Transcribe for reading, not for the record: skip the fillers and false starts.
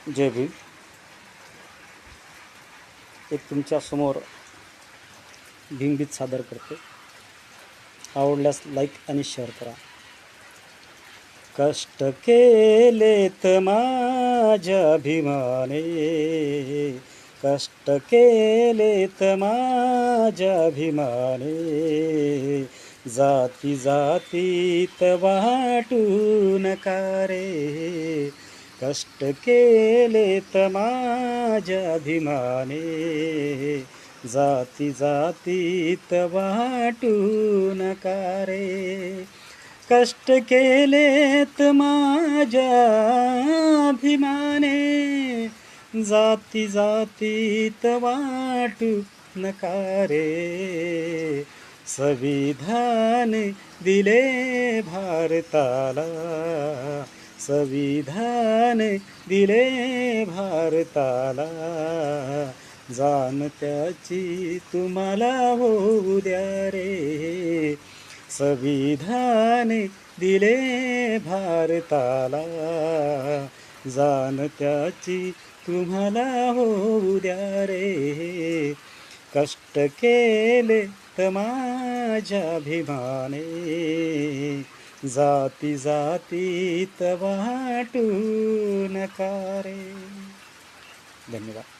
जय भीम. एक तुमच्यासमोर भीमगीत सादर करते. आवडल्यास लाईक आणि शेअर करा. कष्ट केलेत माझ्या भीमाने, कष्ट केलेत माझ्या भीमाने, जाती जातीत वाटून का रे. कष्ट केलेत माझ्या भीमाने, जाती जातीत वाटून का रे. कष्ट केलेत माझ्या भीमाने, जाती जातीत वाटून का रे. संविधान दिले भारताला, संविधान दिले भारताला, जाण त्याची तुम्हाला होऊ द्या रे. संविधान दिले भारताला, जाण त्याची तुम्हाला होऊ द्या रे. कष्ट केले तर माझ्या भीमाने, जाती जातीत वाटून का रे. धन्यवाद.